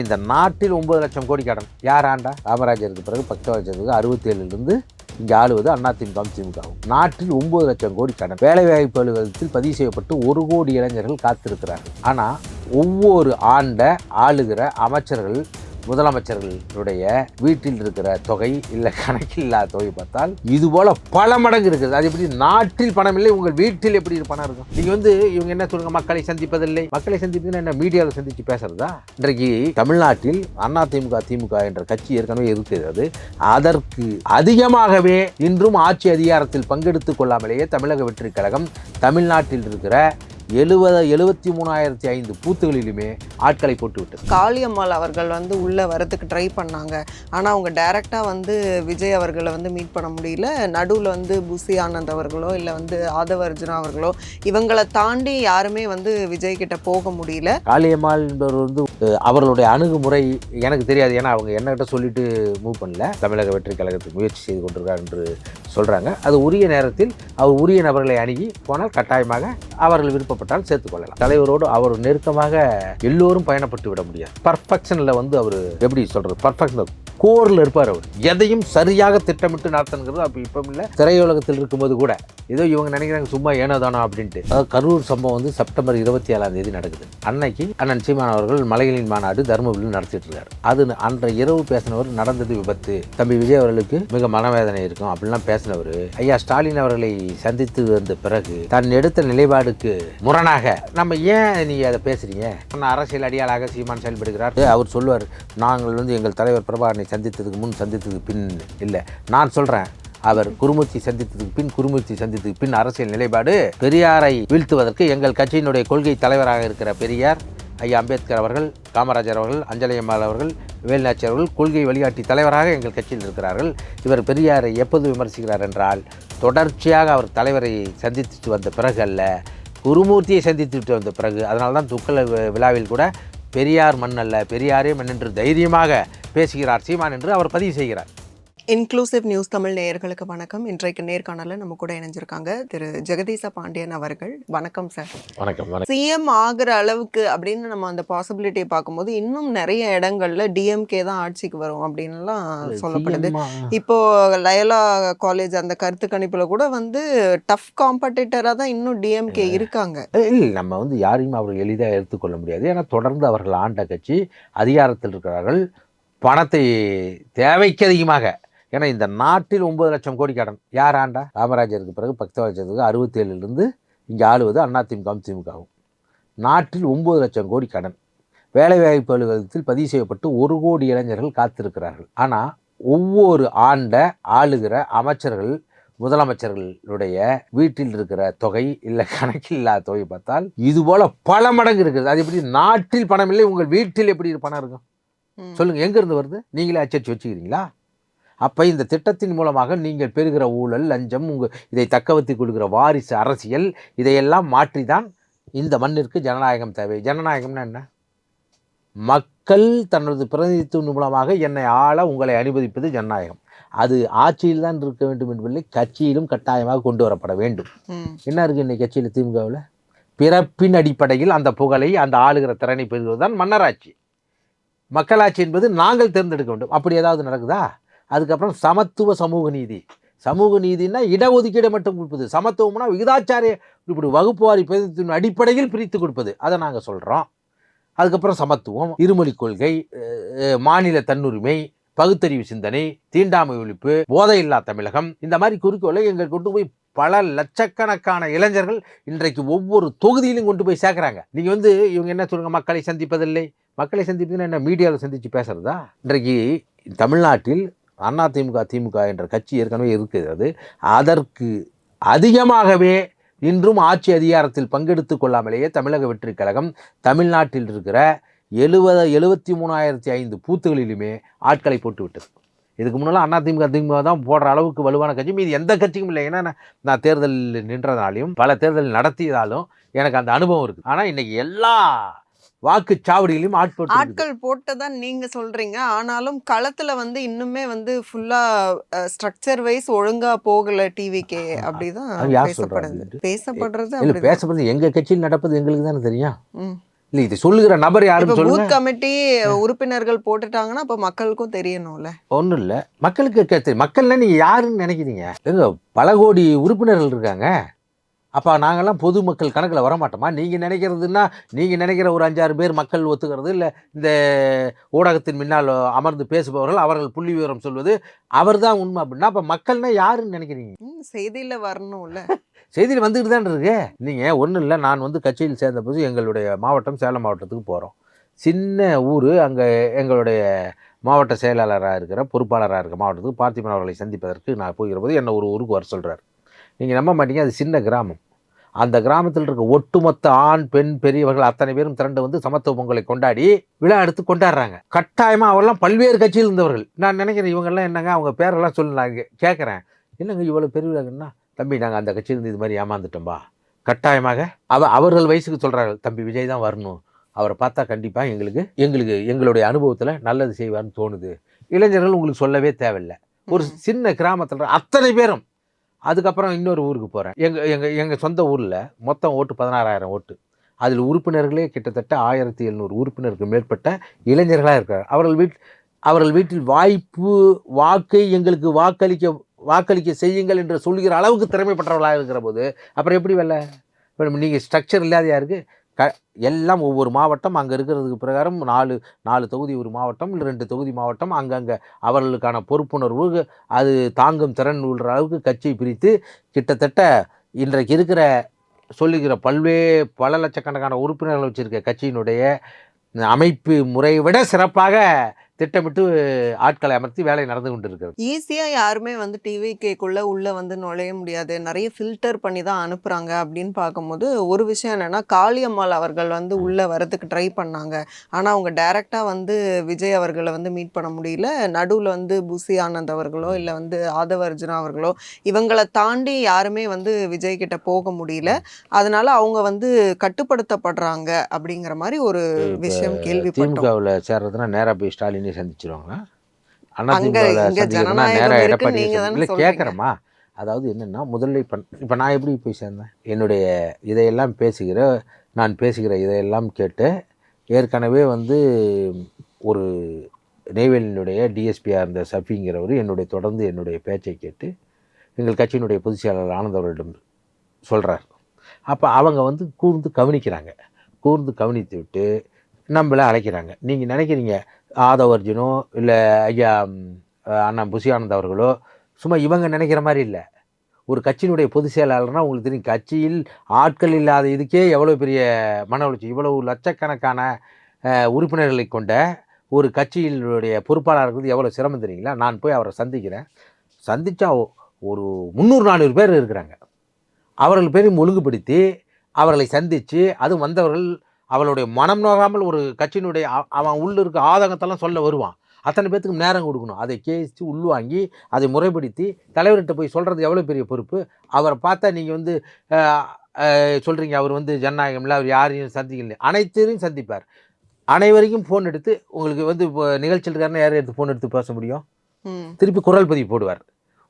இந்த நாட்டில் 9 லட்சம் கோடி கடன் யார் ஆண்டா? காமராஜருக்கு பிறகு பக்தவச்சத்துக்கு 67லிருந்து இங்கே ஆளுவது அதிமுக திமுகவும். நாட்டில் 9 லட்சம் கோடி கடன். வேலைவாய்ப்பு அலுவலகத்தில் பதிவு செய்யப்பட்டு 1 கோடி இளைஞர்கள் காத்திருக்கிறார்கள். ஆனால் ஒவ்வொரு ஆளுகிற அமைச்சர்கள் முதலமைச்சர்களுடைய வீட்டில் இருக்கிற தொகை இல்லை கணக்கில் இல்லாத தொகை பார்த்தால் இது போல பல மடங்கு இருக்குது. அது எப்படி நாட்டில் பணம் இல்லை, உங்கள் வீட்டில் எப்படி பணம் இருக்கும்? நீங்க இவங்க என்ன சொல்லுங்க, மக்களை சந்திப்பதில்லை. மக்களை சந்திப்பதுன்னு என்ன மீடியாவில் சந்திச்சு பேசுறதா? இன்றைக்கு தமிழ்நாட்டில் அதிமுக திமுக என்ற கட்சி ஏற்கனவே இருக்கிறது. அதற்கு அதிகமாகவே இன்றும் ஆட்சி அதிகாரத்தில் பங்கெடுத்துக் கொள்ளாமலேயே தமிழக வெற்றி கழகம் தமிழ்நாட்டில் இருக்கிற 73,500 பூத்துகளிலுமே ஆட்களை போட்டு விட்டது. காளியம்மாள் அவர்கள் உள்ள வரதுக்கு ட்ரை பண்ணாங்க. ஆனால் அவங்க டைரக்டாக விஜய் அவர்களை மீட் பண்ண முடியல. நடுவில் புசி ஆனந்த் அவர்களோ இல்லை ஆதவ அர்ஜுனா அவர்களோ இவங்களை தாண்டி யாருமே விஜய் கிட்ட போக முடியல. காளியம்மாள் என்பவர் அவர்களுடைய அணுகுமுறை எனக்கு தெரியாது. ஏன்னா அவங்க என்னகிட்ட சொல்லிட்டு மூவ் பண்ணல. தமிழக வெற்றி கழகத்துக்கு முயற்சி செய்து கொண்டிருக்கார் என்று சொல்றாங்க. அது உரிய நேரத்தில் அவர் உரிய நபர்களை அணுகி போனால் கட்டாயமாக அவர்கள் விருப்பப்பட்டால் சேர்த்துக்கொள்ளலாம். தலைவரோடு அவர் நெருக்கமாக எல்லோரும் பயணப்பட்டு விட முடியாது. பர்ஃபெக்ஷன்ல அவர் எப்படி சொல்றது, பர்ஃபெக்ஷன் கோர்ல இருப்பார். அவர் எதையும் சரியாக திட்டமிட்டு நடத்துங்கிறது அப்போ இப்போ இல்லை. திரையுலகத்தில் இருக்கும்போது கூட ஏதோ இவங்க நினைக்கிறாங்க சும்மா ஏனோதானோ அப்படின்ட்டு. அதாவது கரூர் சம்பவம் செப்டம்பர் 27 நடக்குது. அன்னைக்கு அண்ணன் சீமான் அவர்கள் மலைகளின் மாநாடு தர்மபுரியில் நடத்திட்டு இருக்காரு. அது அன்றைய இரவு பேசினவர் நடந்தது விபத்து, தம்பி விஜய் அவர்களுக்கு மிக மனவேதனை இருக்கும் அப்படின்லாம் பேசினவர் ஐயா ஸ்டாலின் அவர்களை சந்தித்து வந்த பிறகு தன் எடுத்த நிலைப்பாடுக்கு முரணாக நம்ம ஏன் நீங்க அதை பேசுறீங்க, அரசியல் அடியாளாக சீமான் செயல்படுகிறார். அவர் சொல்லுவார், நாங்கள் எங்கள் தலைவர் பிரபாகரனை சந்தித்ததுக்கு முன் சந்தித்ததுக்கு பின் இல்லை. நான் சொல்றேன், அவர் குருமூர்த்தி சந்தித்ததுக்கு பின் குருமூர்த்தி சந்தித்ததுக்கு பின் அரசியல் நிலைப்பாடு பெரியாரை வீழ்த்துவதற்கு எங்கள் கட்சியினுடைய கொள்கை தலைவராக இருக்கிற பெரியார் ஐயா அம்பேத்கர் அவர்கள், காமராஜர் அவர்கள், அஞ்சலியம்மாள் அவர்கள், வேலுநாச்சி அவர்கள் கொள்கை வழிகாட்டி தலைவராக எங்கள் கட்சியில் இருக்கிறார்கள். இவர் பெரியாரை எப்போது விமர்சிக்கிறார் என்றால் தொடர்ச்சியாக அவர் தலைவரை சந்தித்துட்டு வந்த பிறகு அல்ல, குருமூர்த்தியை சந்தித்துட்டு வந்த பிறகு. அதனால தான் துக்கல விழாவில் கூட பெரியார் மண் அல்ல பெரியாரே மண் என்று தைரியமாக பேசுகிறார் சீமான் என்று அவர் பதிவு செய்கிறார். இன்க்ளூசிவ் நியூஸ் தமிழ் நேயர்களுக்கு வணக்கம். இன்றைக்கு நேர்காணலில் நம்ம கூட இணைஞ்சிருக்காங்க திரு ஜெகதீச பாண்டியன் அவர்கள். வணக்கம் சார். வணக்கம். சிஎம் ஆகிற அளவுக்கு அப்படின்னு நம்ம அந்த பாசிபிலிட்டியை பார்க்கும்போது இன்னும் நிறைய இடங்கள்ல டிஎம்கே தான் ஆட்சிக்கு வரும் அப்படின்லாம் சொல்லப்படுது. இப்போ லயலா காலேஜ் அந்த கருத்து கணிப்புல கூட டஃப் காம்படிட்டரா தான் இன்னும் டிஎம்கே இருக்காங்க. இல்லை, நம்ம யாரையும் அவர் எளிதாக எடுத்துக்கொள்ள முடியாது. ஏன்னா தொடர்ந்து அவர்கள் ஆண்ட கட்சி, அதிகாரத்தில் இருக்கிறார்கள், பணத்தை தேவைக்கு அதிகமாக. ஏன்னா இந்த நாட்டில் 9 லட்சம் கோடி கடன் யார் ஆண்டா? காமராஜருக்கு பிறகு பக்தவச்சத்துக்கு 67லிருந்து இங்கே ஆளுவது அதிமுக திமுகவும். நாட்டில் 9 லட்சம் கோடி கடன். வேலைவாய்ப்பு அலுவலகத்தில் பதிவு செய்யப்பட்டு 1 கோடி இளைஞர்கள் காத்திருக்கிறார்கள். ஆனால் ஒவ்வொரு ஆளுகிற அமைச்சர்கள் முதலமைச்சர்களுடைய வீட்டில் இருக்கிற தொகை இல்லை கணக்கில் இல்லாத தொகை பார்த்தால் இது போல பல மடங்கு இருக்குது. அது எப்படி நாட்டில் பணம் இல்லை, உங்கள் வீட்டில் எப்படி பணம் இருக்கும் சொல்லுங்க? எங்க இருந்து வருது? நீங்களே அச்சடிச்சு வச்சுக்கிறீங்களா? அப்ப இந்த திட்டத்தின் மூலமாக நீங்கள் பெறுகிற ஊழல், லஞ்சம், இதை தக்க வைத்துக் கொள்கிற வாரிசு அரசியல், இதையெல்லாம் மாற்றிதான் இந்த மண்ணிற்கு ஜனநாயகம் தேவை. ஜனநாயகம்னா என்ன? மக்கள் தனது பிரதிநிதித்துவம் மூலமாக என்னை ஆள உங்களை அனுமதிப்பது ஜனநாயகம். அது ஆட்சியில் தான் இருக்க வேண்டும் என்பதில்லை, கட்சியிலும் கட்டாயமாக கொண்டு வரப்பட வேண்டும். என்ன இருக்கு இன்னைக்கு கட்சியில் திமுகவில்? பிறப்பின் அடிப்படையில் அந்த புகழை அந்த ஆளுகிற திறனை பெறுவதுதான் மன்னராட்சி. மக்களாட்சி என்பது நாங்கள் தேர்ந்தெடுக்க வேண்டும். அப்படி ஏதாவது நடக்குதா? அதுக்கப்புறம் சமத்துவ சமூக நீதி. சமூக நீதினா இடஒதுக்கீடு மட்டும் கொடுப்பது, சமத்துவம்னா விகிதாச்சாரிய இப்படி வகுப்புவாரி பிரதிநிதித்துவத்தின் அடிப்படையில் பிரித்து கொடுப்பது, அதை நாங்கள் சொல்கிறோம். அதுக்கப்புறம் சமத்துவம், இருமொழி கொள்கை, மாநில தன்னுரிமை, பகுத்தறிவு சிந்தனை, தீண்டாமை ஒழிப்பு, போதையில்லா தமிழகம், இந்த மாதிரி குறிக்கோளை எங்கள் கொண்டு போய் பல லட்சக்கணக்கான இளைஞர்கள் இன்றைக்கு ஒவ்வொரு தொகுதியிலும் கொண்டு போய் சேர்க்குறாங்க. நீங்கள் இவங்க என்ன சொல்லுங்க, மக்களை சந்திப்பதில்லை. மக்களை சந்திப்பதுன்னு என்ன மீடியாவில் சந்தித்து பேசுறதா? இன்றைக்கு தமிழ்நாட்டில் அதிமுக திமுக என்ற கட்சி ஏற்கனவே இருக்கிறது. அதற்கு அதிகமாகவே இன்றும் ஆட்சி அதிகாரத்தில் பங்கெடுத்துக் கொள்ளாமலேயே தமிழக வெற்றி கழகம் தமிழ்நாட்டில் இருக்கிற 73,500 பூத்துகளிலுமே ஆட்களை போட்டு விட்டது. இதுக்கு முன்னால் அதிமுக திமுக தான் போடுற அளவுக்கு வலுவான கட்சி மீது எந்த கட்சிக்கும் இல்லை. ஏன்னா நான் தேர்தலில் நின்றதாலையும் பல தேர்தல் நடத்தியதாலும் எனக்கு அந்த அனுபவம் இருக்குது. ஆனால் இன்னைக்கு எல்லா வாக்குச்சாவடியிலும் ஆட்கள் போட்டதான் நீங்க சொல்றீங்க. ஆனாலும் களத்துல இன்னுமே ஃபுல்லா ஸ்ட்ரக்சர் வைஸ் ஒழுங்கா போகல டிவிகே அப்படிதான் பேசப்படுறது. எங்க கட்சியில் நடப்பது எங்களுக்கு தானே தெரியும். இல்லை இது சொல்லுகிற நபர் இப்போ யாருன்னு சொல்லுங்க. பூத் கமிட்டி உறுப்பினர்கள் போட்டுட்டாங்கன்னா அப்போ மக்களுக்கும் தெரியணும்ல. ஒன்றும் இல்லை, மக்களுக்கு மக்கள்னா நீங்கள் யாருன்னு நினைக்கிறீங்க? எங்க பல கோடி உறுப்பினர்கள் இருக்காங்க. அப்போ நாங்கள்லாம் பொதுமக்கள் கணக்கில் வரமாட்டோமா? நீங்கள் நினைக்கிறதுன்னா நீங்கள் நினைக்கிற ஒரு 5-6 பேர் மக்கள் ஒத்துக்கிறது, இல்லை இந்த ஊடகத்தின் முன்னால் அமர்ந்து பேசுபவர்கள் அவர்கள் புள்ளி விவரம் சொல்வது அவர் தான் உண்மை அப்படின்னா அப்போ மக்கள்னா யாருன்னு நினைக்கிறீங்க? செய்தியில் வரணும்ல. செய்தியில் வந்துக்கிட்டு தான் இருக்கு. நீங்கள் ஒன்றும் இல்லை, நான் வந்து கட்சியில் சேர்ந்த போது எங்களுடைய மாவட்டம் சேலம் மாவட்டத்துக்கு போகிறோம். சின்ன ஊர், அங்கே எங்களுடைய மாவட்ட செயலாளராக இருக்கிற பொறுப்பாளராக இருக்கிற மாவட்டத்துக்கு பார்த்திபன் அவர்களை சந்திப்பதற்கு நான் போகிற போது என்ன ஒரு ஊருக்கு வர சொல்கிறார். நீங்கள் நம்ப மாட்டீங்க, அது சின்ன கிராமம். அந்த கிராமத்தில் இருக்க ஒட்டுமொத்த ஆண் பெண் பெரியவர்கள் அத்தனை பேரும் திரண்டு வந்து சமத்துவ பொங்கலை கொண்டாடி விழா எடுத்து கொண்டாடுறாங்க. கட்டாயமாக அவரெல்லாம் பல்வேறு கட்சியில் இருந்தவர்கள். நான் நினைக்கிறேன் இவங்கெல்லாம் என்னங்க, அவங்க பேரெல்லாம் சொல்லி நான் கேட்குறேன், என்னங்க இவ்வளோ பெரிய விழாங்கன்னா, தம்பி நாங்கள் அந்த கட்சியிலேருந்து இது மாதிரி ஏமாந்துட்டோம்பா. கட்டாயமாக அவர்கள் வயசுக்கு சொல்கிறார்கள், தம்பி விஜய் தான் வரணும், அவரை பார்த்தா கண்டிப்பாக எங்களுடைய அனுபவத்தில் நல்லது செய்வார்னு தோணுது. இளைஞர்கள் உங்களுக்கு சொல்லவே தேவையில்லை. ஒரு சின்ன கிராமத்தில் அத்தனை பேரும். அதுக்கப்புறம் இன்னொரு ஊருக்கு போகிறேன். எங்கள் சொந்த ஊரில் மொத்தம் ஓட்டு 16,000 ஓட்டு. அதில் உறுப்பினர்களே கிட்டத்தட்ட 1700 உறுப்பினருக்கு மேற்பட்ட இளைஞர்களாக இருக்கிறார். அவர்கள் வீட்டில் வாக்கை எங்களுக்கு வாக்களிக்க செய்யுங்கள் என்று சொல்கிற அளவுக்கு திறமைப்பட்டவர்களாக இருக்கிற போது அப்புறம் எப்படி நீங்கள் ஸ்ட்ரக்சர் இல்லாத யாருக்கு எல்லாம் ஒவ்வொரு மாவட்டம் அங்கே இருக்கிறதுக்கு பிரகாரம் 4 தொகுதி ஒரு மாவட்டம், இல்லை 2 தொகுதி மாவட்டம், அங்கங்கே அவர்களுக்கான பொறுப்புணர்வு அது தாங்கும் திறன் உள்ள அளவுக்கு கட்சியை பிரித்து கிட்டத்தட்ட இன்றைக்கு இருக்கிற சொல்லுகிற பல லட்சக்கணக்கான உறுப்பினர்கள் வச்சுருக்க கட்சியினுடைய அமைப்பு முறையை விட சிறப்பாக திட்டமிட்டு ஆட்களை அமர்த்தி வேலை நடந்து கொண்டு இருக்கிறது. ஈஸியாக யாருமே வந்து டிவிகேக்குள்ளே உள்ளே வந்து நுழைய முடியாது, நிறைய ஃபில்டர் பண்ணி தான் அனுப்புகிறாங்க அப்படின்னு பார்க்கும்போது ஒரு விஷயம் என்னென்னா, காளியம்மாள் அவர்கள் வந்து உள்ளே வரதுக்கு ட்ரை பண்ணாங்க. ஆனால் அவங்க டைரெக்டாக வந்து விஜய் அவர்களை வந்து மீட் பண்ண முடியல. நடுவில் வந்து புசி ஆனந்த் அவர்களோ இல்லை வந்து ஆதவ அர்ஜுனா அவர்களோ இவங்களை தாண்டி யாருமே வந்து விஜய் கிட்ட போக முடியல. அதனால அவங்க வந்து கட்டுப்படுத்தப்படுறாங்க அப்படிங்கிற மாதிரி ஒரு விஷயம் கேள்விப்பட்டோம். திமுகவில் சேர்றதுன்னா நேராக போய் ஸ்டாலினே சந்திச்சிருவாங்களா? கேட்குறேம்மா. அதாவது என்னென்னா, முதல்ல இப்போ நான் எப்படி போய் சேர்ந்தேன்? என்னுடைய நான் பேசுகிற இதையெல்லாம் கேட்டு ஏற்கனவே வந்து ஒரு நெய்வேலியினுடைய டிஎஸ்பியாக இருந்த சஃபிங்கிறவர் தொடர்ந்து என்னுடைய பேச்சை கேட்டு எங்கள் கட்சியினுடைய பொதுச் செயலாளர் ஆனந்தவரிடம் சொல்கிறார். அப்போ அவங்க வந்து கூர்ந்து கவனித்து விட்டு நம்மளை அழைக்கிறாங்க. நீங்கள் நினைக்கிறீங்க ஆதவ அர்ஜுனோ இல்லை ஐயா அண்ணன் புசி ஆனந்த் அவர்களோ சும்மா இவங்க நினைக்கிற மாதிரி இல்லை. ஒரு கட்சியினுடைய பொதுச் செயலாளர்னால் உங்களுக்கு தெரியும், கட்சியில் ஆட்கள் இல்லாத இதுக்கே எவ்வளோ பெரிய மன உளைச்சல். இவ்வளவு லட்சக்கணக்கான உறுப்பினர்களை கொண்ட ஒரு கட்சியினுடைய பொறுப்பாளர்கள் எவ்வளோ சிரமம் தெரியுங்களா? நான் போய் அவரை சந்தித்தா ஒரு 300-400 பேர் இருக்கிறாங்க. அவர்கள் பேரையும் ஒழுங்குபடுத்தி அவர்களை சந்தித்து அதுவும் வந்தவர்கள் அவளுடைய மனம் நோகாமல் ஒரு கட்சியினுடைய அவன் உள்ள இருக்க ஆதங்கத்தெல்லாம் சொல்ல வருவான். அத்தனை பேத்துக்கும் நேரம் கொடுக்கணும். அதை கேட்டு உள்வாங்கி அதை முறைப்படுத்தி தலைவர்கிட்ட போய் சொல்கிறது எவ்வளோ பெரிய பொறுப்பு. அவரை பார்த்தா நீங்கள் வந்து சொல்கிறீங்க அவர் வந்து ஜனநாயகம் இல்லை, அவர் யாரையும் சந்திக்கல, அனைத்தையும் சந்திப்பார். அனைவரையும் ஃபோன் எடுத்து உங்களுக்கு வந்து இப்போ நிகழ்ச்சியில் இருக்காருன்னா யாரும் எடுத்து ஃபோன் எடுத்து பேச முடியும்? திருப்பி குரல் பதிவு போடுவார்.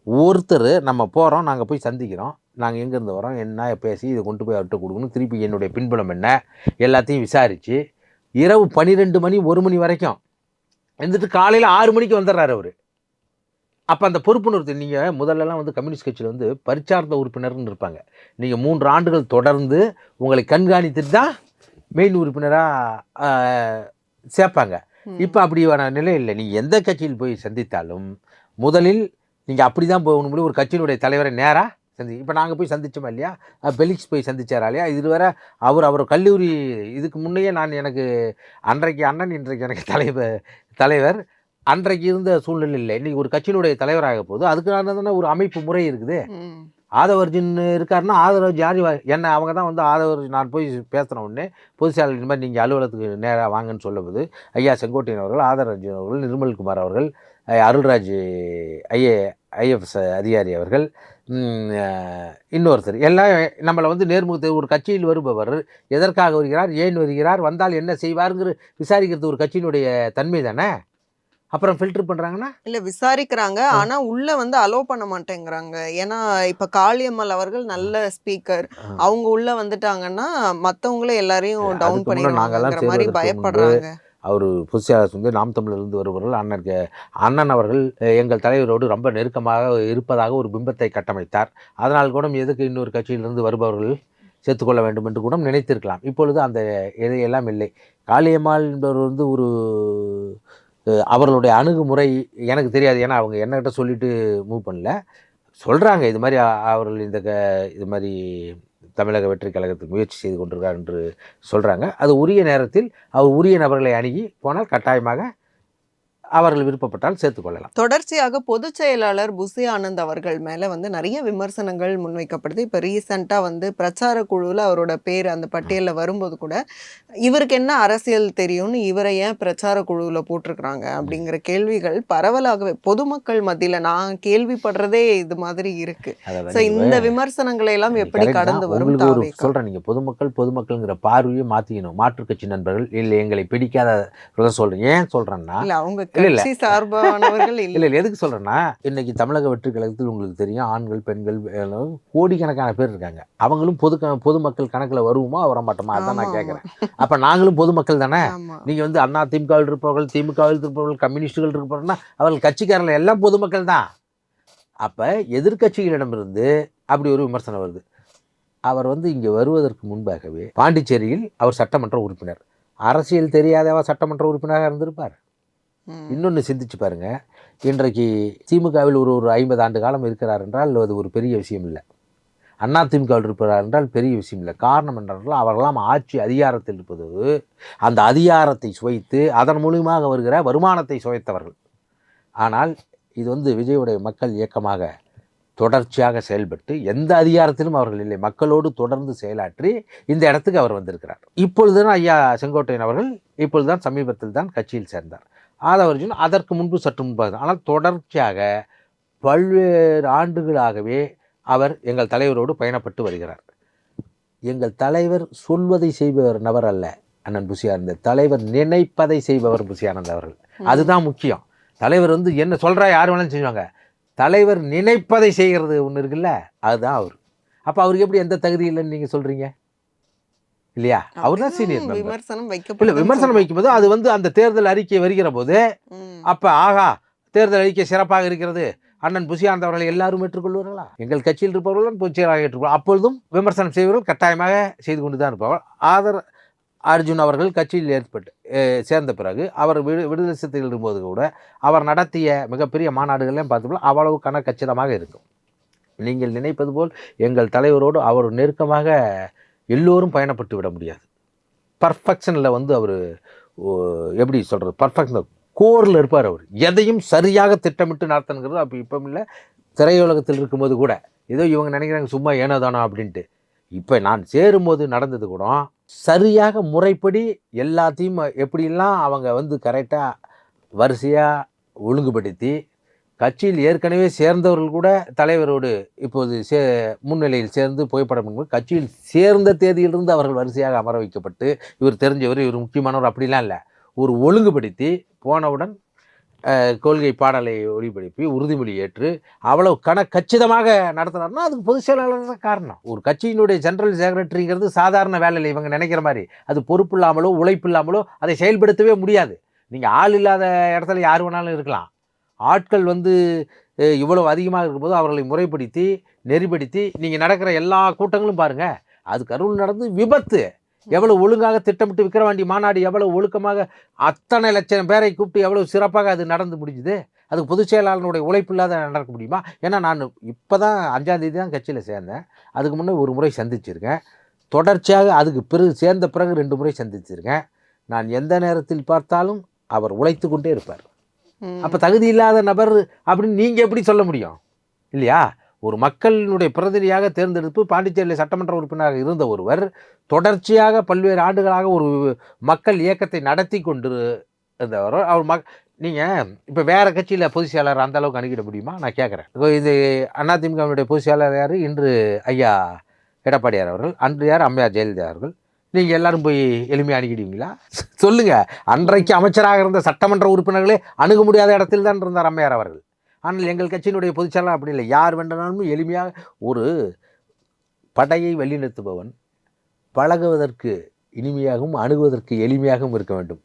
ஒருத்தர் நம்ம போகிறோம், நாங்கள் போய் சந்திக்கிறோம், நாங்கள் எங்கேருந்து வரோம், என்ன பேசி இதை கொண்டு போய் அவர்கிட்ட கொடுக்கணும், திருப்பி என்னுடைய பின்புலம் என்ன எல்லாத்தையும் விசாரித்து இரவு 12 மணி 1 மணி வரைக்கும் வந்துட்டு காலையில் 6 மணிக்கு வந்துடுறாரு அவர். அப்போ அந்த பொறுப்புணர்வு நீங்கள் முதல்லலாம் வந்து கம்யூனிஸ்ட் கட்சியில் வந்து பரிச்சார்ந்த உறுப்பினர்னு இருப்பாங்க. நீங்கள் 3 ஆண்டுகள் தொடர்ந்து உங்களை கண்காணித்துட்டு தான் மெயின் உறுப்பினராக சேர்ப்பாங்க. இப்போ அப்படியான நிலை இல்லை. நீங்கள் எந்த கட்சியில் போய் சந்தித்தாலும் முதலில் நீங்கள் அப்படி தான் போகணும் முடியும். ஒரு கட்சியினுடைய தலைவரை நேராக இப்போ நாங்கள் போய் சந்தித்தோமா இல்லையா, பெலிக்ஸ் போய் சந்திச்சாரா இல்லையா, இதுவரை அவர் கல்லூரி இதுக்கு முன்னையே எனக்கு அன்றைக்கு அண்ணன் இன்றைக்கு எனக்கு தலைவர் அன்றைக்கு இருந்த சூழ்நிலை இல்லை. இன்றைக்கி ஒரு கட்சியினுடைய தலைவராக போகுது, அதுக்கான ஒரு அமைப்பு முறை இருக்குது. ஆதவர்ஜின் இருக்காருன்னா ஆதவர்ஜி யார் என்ன அவங்க தான் வந்து ஆதவர்ஜி நான் போய் பேசுகிற உடனே பொதுச் செயலாளர் இந்த மாதிரி நீங்கள் அலுவலகத்துக்கு நேராக வாங்கன்னு சொல்லும்போது ஐயா செங்கோட்டையன் அவர்கள், ஆதவர்ஜின் அவர்கள், நிர்மல்குமார் அவர்கள், அருள்ராஜ் ஐஎஃப்எஸ் அதிகாரி அவர்கள், இன்னொருத்தர் எல்லாம் நம்மளை வந்து நேர்முகத்தை ஒரு கட்சியில் வருபவர் எதற்காக வருகிறார், ஏன் வருகிறார், வந்தால் என்ன செய்வாருங்கிற விசாரிக்கிறது ஒரு கட்சியினுடைய தன்மை தானே. அப்புறம் ஃபில்டர் பண்ணுறாங்கன்னா இல்ல விசாரிக்கிறாங்க. ஆனா உள்ள வந்து அலோ பண்ண மாட்டேங்கிறாங்க. ஏன்னா இப்ப காளியம்மாள் அவர்கள் நல்ல ஸ்பீக்கர். அவங்க உள்ள வந்துட்டாங்கன்னா மத்தவங்களே எல்லாரையும் டவுன் அதுக்கு முன்னே நாங்கள்லாம் பண்ணிருவாங்கங்கிற மாரி சேருவதற்கு முன்பு பயப்படுறாங்க. அவர் பொதுச்செயலாளர் வந்து நாம் தமிழரிலிருந்து வருபவர்கள் அண்ணன் அவர்கள் எங்கள் தலைவரோடு ரொம்ப நெருக்கமாக இருப்பதாக ஒரு பிம்பத்தை கட்டமைத்தார். அதனால் கூட எதுக்கு இன்னொரு கட்சியிலிருந்து வருபவர்கள் சேர்த்துக்கொள்ள வேண்டும் என்று கூட நினைத்திருக்கலாம். இப்பொழுது அந்த இதையெல்லாம் இல்லை. காளியம்மாள் என்பவர் வந்து ஒரு அவர்களுடைய அணுகுமுறை எனக்கு தெரியாது. ஏன்னா அவங்க என்னகிட்ட சொல்லிட்டு மூவ் பண்ணல. சொல்கிறாங்க இது மாதிரி அவர்கள் இது மாதிரி தமிழக வெற்றி கழகத்துக்கு முயற்சி செய்து கொண்டிருக்கார் என்று சொல்கிறாங்க. அது உரிய நேரத்தில் அவர் உரிய நபர்களை அணுகி போனால் கட்டாயமாக அவர்கள் விருப்பப்பட்டால் சேர்த்துக்கொள்ளலாம். தொடர்ச்சியாக பொதுச் செயலாளர் புசி ஆனந்த் அவர்கள் மேல வந்து நிறைய விமர்சனங்கள் முன்வைக்கப்படுது. இப்ப ரீசெண்டா வந்து பிரச்சார குழுவில் அவரோட பேர் அந்த பட்டியலில் வரும்போது கூட இவருக்கு என்ன அரசியல் தெரியும்னு இவரை ஏன் பிரச்சார குழுவில் போட்டிருக்கிறாங்க அப்படிங்கிற கேள்விகள் பரவலாகவே பொதுமக்கள் மத்தியில் நான் கேள்விப்படுறதே இது மாதிரி இருக்கு. ஸோ இந்த விமர்சனங்களை எல்லாம் எப்படி கடந்து வரும்? சொல்கிறேன், நீங்கள் பொதுமக்கள்ங்கிற பார்வையை மாற்றிக்கணும். மாற்றுக் கட்சி நண்பர்கள் இல்லை எங்களை பிடிக்காத சொல்கிறேன். ஏன் சொல்கிறேன்னா அவங்க கட்சி சார்பானவர்கள் இல்லை எதுக்கு சொல்கிறேன்னா, இன்னைக்கு தமிழக வெற்றி கழகத்தில் உங்களுக்கு தெரியும் ஆண்கள் பெண்கள் கோடிக்கணக்கான பேர் இருக்காங்க. அவங்களும் பொதுமக்கள் கணக்கில் வருவோமா வர மாட்டோமா அதான் நான் கேட்குறேன். அப்போ நாங்களும் பொதுமக்கள் தானே. நீங்கள் வந்து அண்ணா திமுகவில் இருப்பவர்கள் திமுகவில் இருப்பவர்கள் கம்யூனிஸ்டுகள் இருப்பவர்கள்னா அவர்கள் கட்சிக்காரர்கள் எல்லாம் பொதுமக்கள் தான். அப்போ எதிர்கட்சிகளிடமிருந்து அப்படி ஒரு விமர்சனம் வருது. அவர் வந்து இங்கே வருவதற்கு முன்பாகவே பாண்டிச்சேரியில் அவர் சட்டமன்ற உறுப்பினர். அரசியல் தெரியாதவா சட்டமன்ற உறுப்பினராக இருந்திருப்பார். இன்னொன்று சிந்திச்சு பாருங்க, இன்றைக்கு திமுகவில் ஒரு 50 ஆண்டு காலம் இருக்கிறார் என்றால் அது ஒரு பெரிய விஷயம் இல்லை. அண்ணா திமுகவில் இருப்பார் என்றால் பெரிய விஷயம் இல்லை. காரணம் என்றால் அவர்களாம் ஆட்சி அதிகாரத்தில் இருப்பது அந்த அதிகாரத்தை சுவைத்து அதன் மூலியமாக வருகிற வருமானத்தை சுவைத்தவர்கள். ஆனால் இது வந்து விஜயுடைய மக்கள் இயக்கமாக தொடர்ச்சியாக செயல்பட்டு எந்த அதிகாரத்திலும் அவர்கள் இல்லை. மக்களோடு தொடர்ந்து செயலாற்றி இந்த இடத்துக்கு அவர் வந்திருக்கிறார். இப்பொழுதுதான் ஐயா செங்கோட்டையன் அவர்கள் இப்பொழுதுதான் சமீபத்தில் தான் கட்சியில் சேர்ந்தார். ஆதவர்ஜுன் அதற்கு முன்பு சற்று முன்பாக. ஆனால் தொடர்ச்சியாக பல்வேறு ஆண்டுகளாகவே அவர் எங்கள் தலைவரோடு பயணப்பட்டு வருகிறார். எங்கள் தலைவர் சொல்வதை செய்பவர் நபர் அல்ல அண்ணன் புசி ஆனந்த். தலைவர் நினைப்பதை செய்பவர் புசி ஆனந்த் அவர்கள். அதுதான் முக்கியம். தலைவர் வந்து என்ன சொல்கிறா யார் வேணாலும் செய்வாங்க. தலைவர் நினைப்பதை செய்கிறது ஒன்று இருக்குல்ல, அதுதான் அவர். அப்போ அவருக்கு எப்படி எந்த தகுதி இல்லைன்னு நீங்கள் சொல்கிறீங்க இல்லையா? அவர் தான் சீனியர் மெம்பர். விமர்சனம் வைக்கும்போது அது வந்து அந்த தேர்தல் அறிக்கை வருகிற போது அப்போ ஆகா தேர்தல் அறிக்கை சிறப்பாக இருக்கிறது அண்ணன் புசி ஆனந்த் அவர்களை எல்லாரும் ஏற்றுக்கொள்வார்களா? எங்கள் கட்சியில் இருப்பவர்கள் பொதுச் செயலாளராக ஏற்றுக்கொள்வார். அப்பொழுதும் விமர்சனம் செய்வர்கள் கட்டாயமாக செய்து கொண்டு தான் இருப்பவர். ஆதர் அர்ஜுன் அவர்கள் கட்சியில் சேர்ந்த பிறகு அவர் விடுதலை சிறுத்தைகள் இருக்கும்போது கூட அவர் நடத்திய மிகப்பெரிய மாநாடுகள்லாம் பார்த்தோம்னா அவ்வளவு கச்சிதமாக இருக்கும். நீங்கள் நினைப்பது போல் எங்கள் தலைவரோடு அவர் நெருக்கமாக எல்லோரும் பயணப்பட்டு விட முடியாது. பர்ஃபெக்ஷனில் வந்து அவர் எப்படி சொல்கிறது, பர்ஃபெக்ஷன் கோரில் இருப்பார். அவர் எதையும் சரியாக திட்டமிட்டு நடத்தணுங்கிறது அப்போ இப்போ இல்லை. திரையுலகத்தில் இருக்கும்போது கூட ஏதோ இவங்க நினைக்கிறாங்க சும்மா ஏனோதானோ அப்படின்ட்டு. இப்போ நான் சேரும்போது நடந்தது கூட சரியாக முறைப்படி எல்லாத்தையும் எப்படிலாம் அவங்க வந்து கரெக்டாக வரிசையாக ஒழுங்குபடுத்தி கட்சியில் ஏற்கனவே சேர்ந்தவர்கள் கூட தலைவரோடு இப்போது முன்னிலையில் சேர்ந்து புகைப்படம் கட்சியில் சேர்ந்த தேதியிலிருந்து அவர்கள் வரிசையாக அமர வைக்கப்பட்டு இவர் தெரிஞ்சவர் இவர் முக்கியமானவர் அப்படிலாம் இல்லை. ஒரு ஒழுங்குபடுத்தி போனவுடன் கொள்கை பாடலை ஒளிபரப்பி உறுதிமொழி ஏற்று அவ்வளவு கச்சிதமாக நடத்தினார்னா அதுக்கு பொதுச் செயலாளர் தான் காரணம். ஒரு கட்சியினுடைய ஜெனரல் செக்ரட்டரிங்கிறது சாதாரண வேலை இல்லை. இவங்க நினைக்கிற மாதிரி அது பொறுப்பு இல்லாமலோ உழைப்பு இல்லாமலோ அதை செயல்படுத்தவே முடியாது. நீங்கள் ஆள் இல்லாத இடத்துல யார் வேணாலும் இருக்கலாம். ஆட்கள் வந்து இவ்வளவு அதிகமாக இருக்கும்போது அவர்களை முறைப்படுத்தி நெறிப்படுத்தி நீங்கள் நடக்கிற எல்லா கூட்டங்களும் பாருங்கள். அது கரூர் நடந்து விபத்து எவ்வளவு ஒழுங்காக திட்டமிட்டு விக்கிரவாண்டி மாநாடு எவ்வளவு ஒழுக்கமாக அத்தனை லட்சம் பேரை கூப்பிட்டு எவ்வளவு சிறப்பாக அது நடந்து முடிஞ்சுது. அதுக்கு பொதுச் செயலாளனுடைய உழைப்பு இல்லாத நடக்க முடியுமா? ஏன்னா நான் இப்போ தான் 5ஆம் தேதி தான் கட்சியில் சேர்ந்தேன். அதுக்கு முன்னே ஒரு முறை சந்திச்சிருக்கேன். தொடர்ச்சியாக அதுக்கு பிறகு சேர்ந்த பிறகு 2 முறை சந்திச்சிருக்கேன். நான் எந்த நேரத்தில் பார்த்தாலும் அவர் உழைத்து கொண்டே இருப்பார். அப்போ தகுதி இல்லாத நபர் அப்படின்னு நீங்கள் எப்படி சொல்ல முடியும் இல்லையா? ஒரு மக்களினுடைய பிரதிநிதியாக தேர்ந்தெடுப்பு பாண்டிச்சேரியில் சட்டமன்ற உறுப்பினராக இருந்த ஒருவர் தொடர்ச்சியாக பல்வேறு ஆண்டுகளாக ஒரு மக்கள் இயக்கத்தை நடத்தி கொண்டு இருந்தவர். அவர் நீங்கள் இப்போ வேறு கட்சியில் பொதுச் செயலாளர் அந்த அளவுக்கு அணுகிட முடியுமா? நான் கேட்குறேன். இது அதிமுகவினுடைய பொதுச் செயலாளர் யார்? இன்று ஐயா எடப்பாடியார் அவர்கள். அன்று யார்? அம்மையார் ஜெயலலிதா அவர்கள். நீங்கள் எல்லாரும் போய் எளிமையாக அணுகிடுவீங்களா? சொல்லுங்க. அன்றைக்கு அமைச்சராக இருந்த சட்டமன்ற உறுப்பினர்களே அணுக முடியாத இடத்தில் தான் இருந்தார் அம்மையார் அவர்கள். ஆனால் எங்கள் கட்சியினுடைய பொதுச்செயலாளர் அப்படி இல்லை. யார் வேண்டுமானாலும் எளிமையாக ஒரு படையை வழிநடத்துபவன் பழகுவதற்கு இனிமையாகவும் அணுகுவதற்கு எளிமையாகவும் இருக்க வேண்டும்.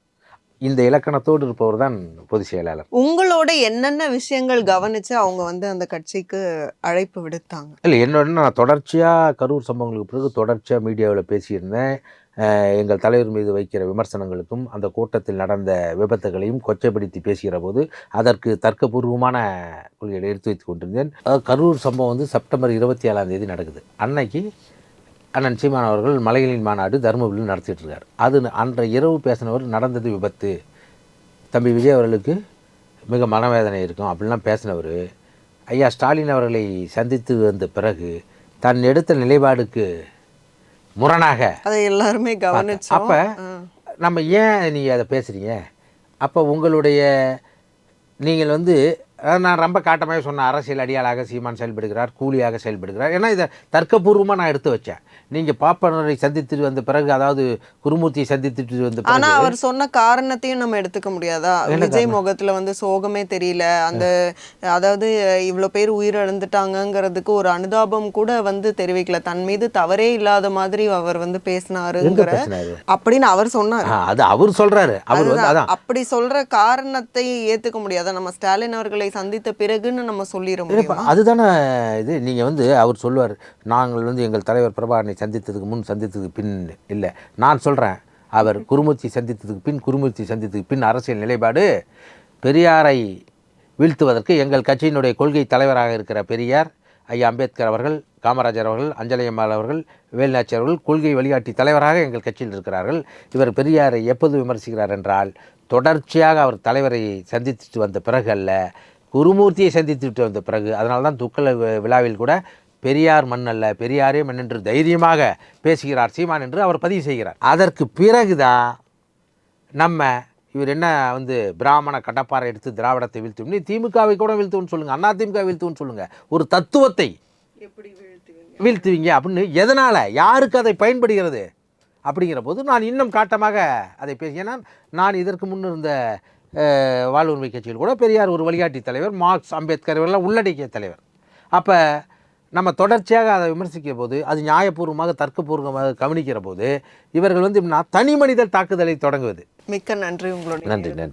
இந்த இலக்கணத்தோடு இருப்பவர் தான் பொதுச் செயலாளர். உங்களோட என்னென்ன விஷயங்கள் கவனிச்சு அவங்க வந்து அந்த கட்சிக்கு அழைப்பு விடுத்தாங்க? இல்லை, என்னோட நான் தொடர்ச்சியாக கரூர் சம்பவங்களுக்கு பிறகு தொடர்ச்சியாக மீடியாவில் பேசியிருந்தேன். எங்கள் தலைவர் மீது வைக்கிற விமர்சனங்களுக்கும் அந்த கூட்டத்தில் நடந்த விபத்துகளையும் கொச்சைப்படுத்தி பேசுகிற போது அதற்கு தர்க்கபூர்வமான கொள்கைகளை எடுத்து வைத்து கொண்டிருந்தேன். கரூர் சம்பவம் வந்து செப்டம்பர் 27 நடக்குது. அன்னைக்கு அண்ணன் சீமான் அவர்கள் மலைகளின் மாநாடு தருமபுரியில் நடத்திட்டு இருக்கார். அது அன்றைய இரவு பேசினவர் நடந்தது விபத்து, தம்பி விஜய் அவர்களுக்கு மிக மனவேதனை இருக்கும் அப்படிலாம் பேசினவர் ஐயா ஸ்டாலின் அவர்களை சந்தித்து வந்த பிறகு தன் எடுத்த நிலைப்பாடுக்கு முரணாக அதை எல்லாருமே கவனிச்சோம். அப்போ நம்ம ஏன் நீங்கள் அதை பேசுகிறீங்க? அப்போ உங்களுடைய நீங்கள் வந்து நான் ரொம்ப காட்டமாக சொன்ன அரசியல் அடியாளாக சீமான் செயல்படுகிறார், கூலியாக செயல்படுகிறார். ஏன்னா இதை தர்க்கபூர்வமாக நான் எடுத்து வச்சேன். நீங்கள் பாப்பனரை சந்தித்துட்டு வந்த பிறகு, அதாவது குருமூர்த்தியை சந்தித்துட்டு வந்த பிறகு, ஆனா அவர் சொன்ன காரணத்தையும் நம்ம எடுத்துக்க முடியாதா? விஜய் முகத்துல வந்து சோகமே தெரியல, அந்த அதாவது இவ்வளோ பேர் உயிரிழந்துட்டாங்கிறதுக்கு ஒரு அனுதாபம் கூட வந்து தெரிவிக்கல, தன் மீது தவறே இல்லாத மாதிரி அவர் வந்து பேசினாருங்கிற அப்படின்னு அவர் சொன்னார். அது அவர் சொல்றாரு. அவர் வந்து அதான் அப்படி சொல்ற காரணத்தை ஏத்துக்க முடியாதா? நம்ம ஸ்டாலின் அவர்களை சந்தித்த பிறகுன்னு நம்ம சொல்லிட முடியுமா? அதுதானே இது. நீங்கள் வந்து அவர் சொல்லுவார், நாங்கள் வந்து எங்கள் தலைவர் பிரபாகரனை சந்தித்ததுக்கு முன் சந்தித்ததுக்கு பின் இல்லை. நான் சொல்கிறேன், அவர் குருமூர்த்தி சந்தித்ததுக்கு பின், குருமூர்த்தி சந்தித்ததுக்கு பின் அரசியல் நிலைப்பாடு பெரியாரை வீழ்த்துவதற்கு எங்கள் கட்சியினுடைய கொள்கை தலைவராக இருக்கிற பெரியார் ஐயா அம்பேத்கர் அவர்கள், காமராஜர் அவர்கள், அஞ்சலி அம்மாள் அவர்கள், வேலுநாச்சி அவர்கள் கொள்கை வழிகாட்டி தலைவராக எங்கள் கட்சியில் இருக்கிறார்கள். இவர் பெரியாரை எப்போது விமர்சிக்கிறார் என்றால் தொடர்ச்சியாக அவர் தலைவரை சந்தித்துட்டு வந்த பிறகு அல்ல, குருமூர்த்தியை சந்தித்துட்டு வந்த பிறகு. அதனால தான் துக்கல விழாவில் கூட பெரியார் மண் அல்ல, பெரியாரே மண் என்று தைரியமாக பேசுகிறார் சீமான் என்று அவர் பதிவு செய்கிறார். அதற்கு பிறகுதான் நம்ம இவர் என்ன வந்து பிராமண கடப்பாறை எடுத்து திராவிடத்தை வீழ்த்தும், நீ திமுகவை கூட வீழ்த்துன்னு சொல்லுங்கள், அண்ணா திமுக வீழ்த்துன்னு சொல்லுங்கள், ஒரு தத்துவத்தை எப்படி வீழ்த்துவீங்க அப்படின்னு எதனால், யாருக்கு அதை பயன்படுகிறது அப்படிங்கிற போது நான் இன்னும் காட்டமாக அதை பேசினேன். நான் இதற்கு முன் இருந்த வாழ்வுரிமை கட்சியில் கூட பெரியார் ஒரு வழிகாட்டி தலைவர், மார்க்ஸ், அம்பேத்கர் இவரெல்லாம் உள்ளடக்கிய தலைவர். அப்போ நம்ம தொடர்ச்சியாக அதை விமர்சிக்கிற போது, அது நியாயபூர்வமாக தர்க்கபூர்வமாக கவனிக்கிற போது, இவர்கள் வந்து தனி மனித தாக்குதலை தொடங்குவது. மிக்க நன்றி. உங்களுடைய நன்றி.